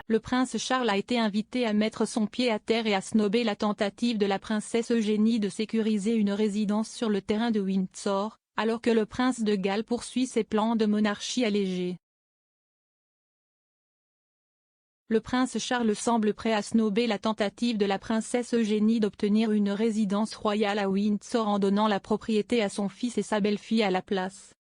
le prince Charles a été invité à mettre son pied à terre et à snober la tentative de la princesse Eugénie de sécuriser une résidence sur le terrain de Windsor, alors que le prince de Galles poursuit ses plans de monarchie allégée. Le prince Charles semble prêt à snober la tentative de la princesse Eugénie d'obtenir une résidence royale à Windsor en donnant la propriété à son fils et sa belle-fille à la place.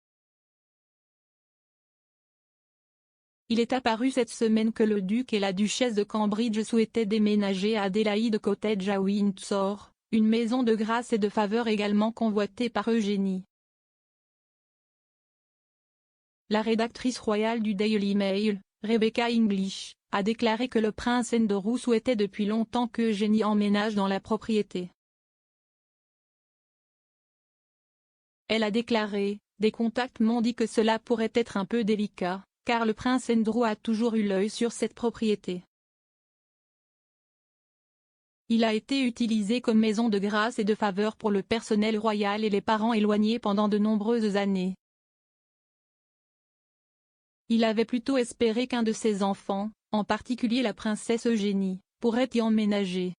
Il est apparu cette semaine que le duc et la duchesse de Cambridge souhaitaient déménager à Adélaïde Cottage à Windsor, une maison de grâce et de faveur également convoitée par Eugénie. La rédactrice royale du Daily Mail, Rebecca English, a déclaré que le prince Andrew souhaitait depuis longtemps que Eugénie emménage dans la propriété. Elle a déclaré « Des contacts m'ont dit que cela pourrait être un peu délicat, car le prince Andrew a toujours eu l'œil sur cette propriété. Il a été utilisé comme maison de grâce et de faveur pour le personnel royal et les parents éloignés pendant de nombreuses années. Il avait plutôt espéré qu'un de ses enfants, en particulier la princesse Eugénie, pourrait y emménager.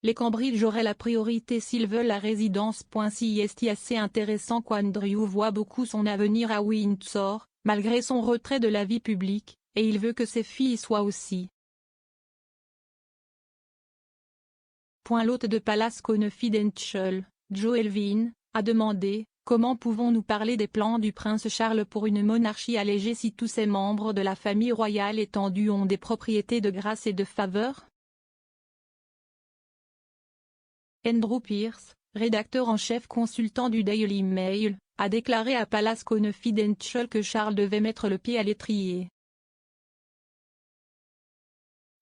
Les Cambridge auraient la priorité s'ils veulent la résidence. Si est assez intéressant qu'Andrew voit beaucoup son avenir à Windsor, malgré son retrait de la vie publique, et il veut que ses filles y soient aussi. L'hôte de Palace Confidential, Joe Elvin, a demandé « Comment pouvons-nous parler des plans du prince Charles pour une monarchie allégée si tous ces membres de la famille royale étendue ont des propriétés de grâce et de faveur ?» Andrew Pierce, rédacteur en chef consultant du Daily Mail, a déclaré à Palace Confidential que Charles devait mettre le pied à l'étrier.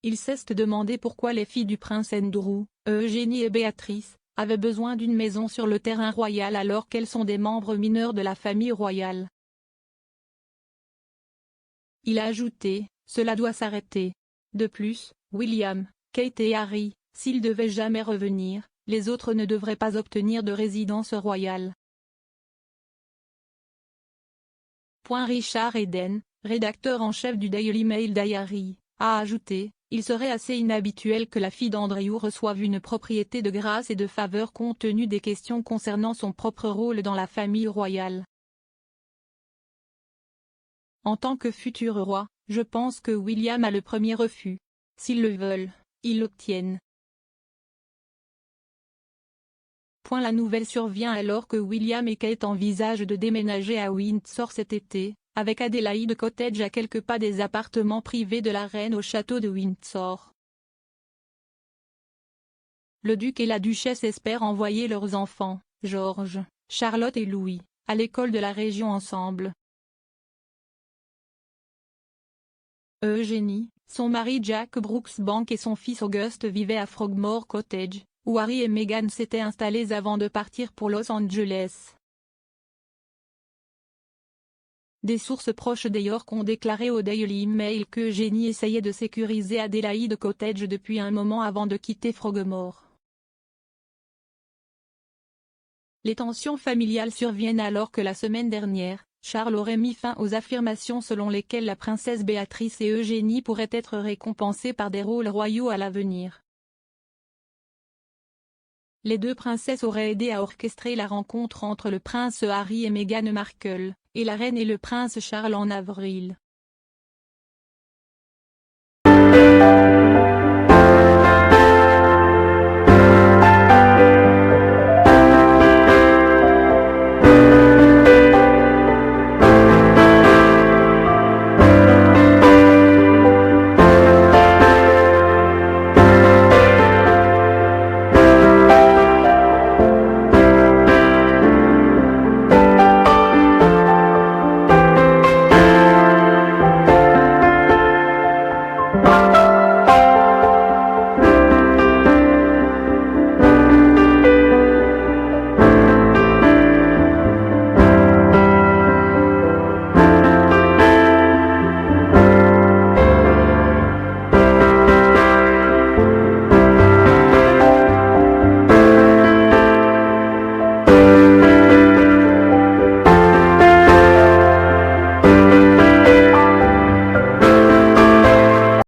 Il cesse de demander pourquoi les filles du prince Andrew, Eugénie et Béatrice, avaient besoin d'une maison sur le terrain royal alors qu'elles sont des membres mineurs de la famille royale. Il a ajouté « Cela doit s'arrêter ». De plus, William, Kate et Harry, s'ils devaient jamais revenir, les autres ne devraient pas obtenir de résidence royale. Richard Eden, rédacteur en chef du Daily Mail Diary, a ajouté « Il serait assez inhabituel que la fille d'Andrew reçoive une propriété de grâce et de faveur compte tenu des questions concernant son propre rôle dans la famille royale. En tant que futur roi, je pense que William a le premier refus. S'ils le veulent, ils l'obtiennent. » La nouvelle survient alors que William et Kate envisagent de déménager à Windsor cet été, avec Adélaïde Cottage à quelques pas des appartements privés de la reine au château de Windsor. Le duc et la duchesse espèrent envoyer leurs enfants, George, Charlotte et Louis, à l'école de la région ensemble. Eugénie, son mari Jack Brooksbank et son fils Auguste vivaient à Frogmore Cottage, où Harry et Meghan s'étaient installés avant de partir pour Los Angeles. Des sources proches des York ont déclaré au Daily Mail que Eugénie essayait de sécuriser Adélaïde Cottage depuis un moment avant de quitter Frogmore. Les tensions familiales surviennent alors que la semaine dernière, Charles aurait mis fin aux affirmations selon lesquelles la princesse Béatrice et Eugénie pourraient être récompensées par des rôles royaux à l'avenir. Les deux princesses auraient aidé à orchestrer la rencontre entre le prince Harry et Meghan Markle, et la reine et le prince Charles en avril.